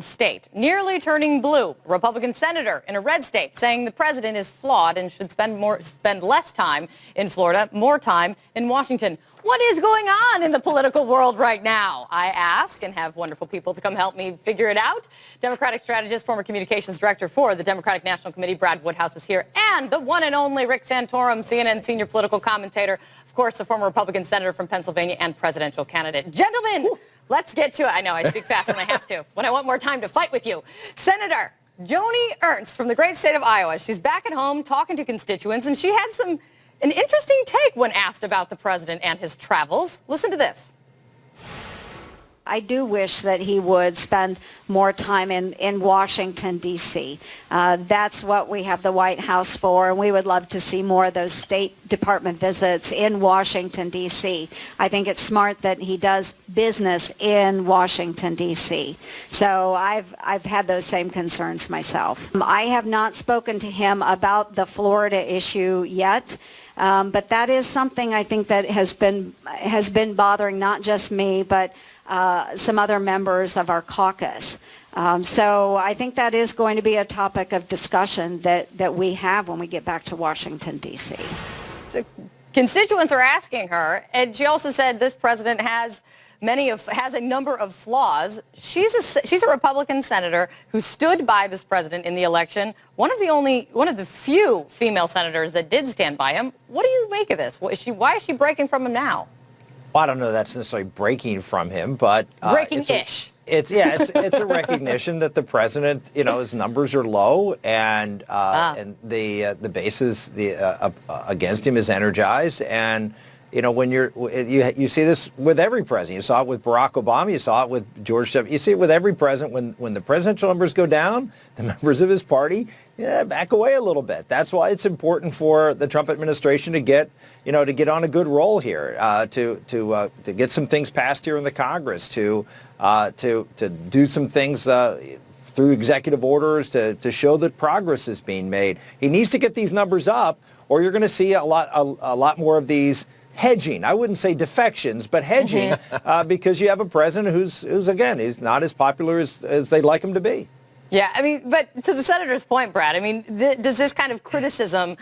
State, nearly turning blue. A Republican senator in a red state saying the president is flawed and should spend less time in Florida, more time in Washington. What is going on in the political world right now? I ask, and have wonderful people to come help me figure it out. Democratic strategist, former communications director for the Democratic National Committee, Brad Woodhouse, is here, and the one and only Rick Santorum, CNN senior political commentator, of course, the former Republican senator from Pennsylvania and presidential candidate. Gentlemen, let's get to it. I know I speak fast when I have to, when I want more time to fight with you. Senator Joni Ernst from the great state of Iowa. She's back at home talking to constituents, and she had an interesting take when asked about the president and his travels. Listen to this. I do wish that he would spend more time in Washington, D.C. That's what we have the White House for, and we would love to see more of those State Department visits in Washington, D.C. I think it's smart that he does business in Washington, D.C. So I've had those same concerns myself. I have not spoken to him about the Florida issue yet. But that is something I think that has been bothering not just me, but some other members of our caucus. So I think that is going to be a topic of discussion that we have when we get back to Washington, D.C. So constituents are asking her, and she also said this president has a number of flaws. She's a Republican senator who stood by this president in the election. One of the few female senators that did stand by him. What do you make of this? Why is she breaking from him now? Well, I don't know that's necessarily breaking from him, but breaking-ish. It's a recognition that the president, his numbers are low, and the basis against him is energized. And when you see this with every president. You saw it with Barack Obama. You saw it with George W. You see it with every president. When the presidential numbers go down, the members of his party back away a little bit. That's why it's important for the Trump administration to get on a good roll here, to get some things passed here in the Congress, to do some things through executive orders to show that progress is being made. He needs to get these numbers up, or you're going to see a lot more of these hedging. I wouldn't say defections, but hedging, because you have a president who's again, he's not as popular as they'd like him to be. Yeah, I mean, but to the senator's point, Brad, I mean, does this kind of criticism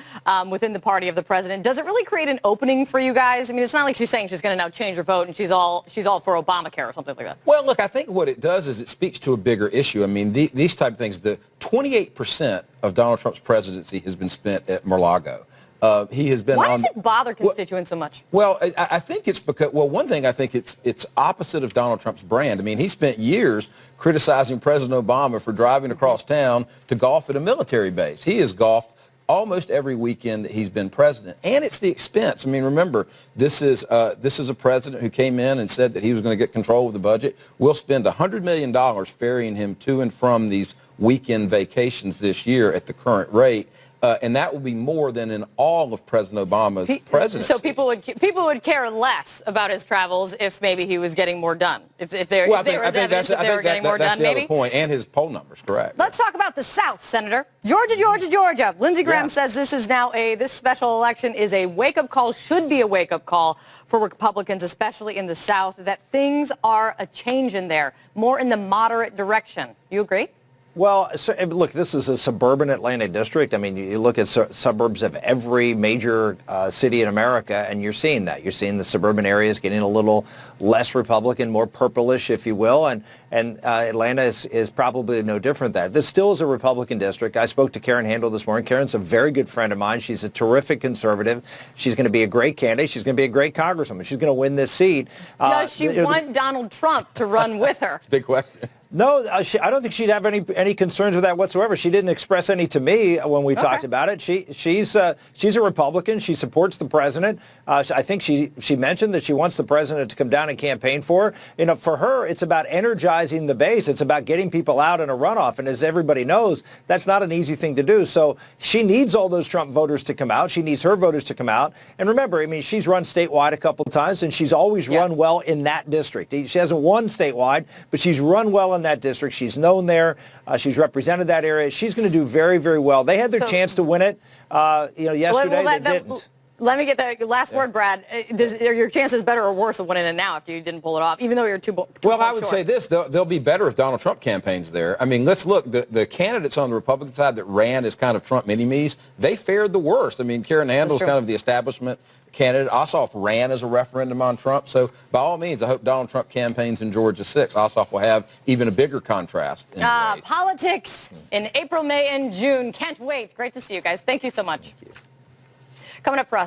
within the party of the president, does it really create an opening for you guys? I mean, it's not like she's saying she's going to now change her vote and she's all for Obamacare or something like that. Well, look, I think what it does is it speaks to a bigger issue. I mean, these type of things, the 28% of Donald Trump's presidency has been spent at Mar-a-Lago. He has been. Why does it bother constituents so much? Well, I think it's because, one thing I think it's opposite of Donald Trump's brand. I mean, he spent years criticizing President Obama for driving across town to golf at a military base. He has golfed almost every weekend that he's been president, and it's the expense. I mean, remember, this is a president who came in and said that he was going to get control of the budget. We'll spend $100 million ferrying him to and from these weekend vacations this year at the current rate. And that will be more than in all of President Obama's presidency. So people would care less about his travels if maybe he was getting more done. If there was evidence that they were getting more done, maybe. That's the other point, and his poll numbers, correct. Let's talk about the South, Senator. Georgia. Lindsey Graham says this special election is a wake-up call, should be a wake-up call for Republicans, especially in the South, that things are a change in there, more in the moderate direction. You agree? Well, look, this is a suburban Atlanta district. I mean, you look at suburbs of every major city in America, and you're seeing that. You're seeing the suburban areas getting a little less Republican, more purplish, if you will, and Atlanta is probably no different than that. This still is a Republican district. I spoke to Karen Handel this morning. Karen's a very good friend of mine. She's a terrific conservative. She's going to be a great candidate. She's going to be a great congresswoman. She's going to win this seat. Does she want Donald Trump to run with her? It's a big question. No, I don't think she'd have any concerns with that whatsoever. She didn't express any to me when we talked about it. She's a Republican. She supports the president. I think she mentioned that she wants the president to come down and campaign for her. For her, it's about energizing the base. It's about getting people out in a runoff. And as everybody knows, that's not an easy thing to do. So she needs all those Trump voters to come out. She needs her voters to come out. And remember, I mean, she's run statewide a couple of times, and she's always run well in that district. She hasn't won statewide, but she's run well in that district. She's known there. She's represented that area. She's going to do very, very well. They had their chance to win it. Yesterday they didn't. Let me get the last word, Brad. Are your chances better or worse of winning it now after you didn't pull it off, even though you're two Well, I would short? say this. They'll be better if Donald Trump campaigns there. I mean, let's look. The candidates on the Republican side that ran as kind of Trump mini-me's, they fared the worst. I mean, Karen Handel is kind of the establishment candidate. Ossoff ran as a referendum on Trump. So by all means, I hope Donald Trump campaigns in Georgia 6. Ossoff will have even a bigger contrast. In the race. Politics in April, May, and June. Can't wait. Great to see you guys. Thank you so much. Coming up for us.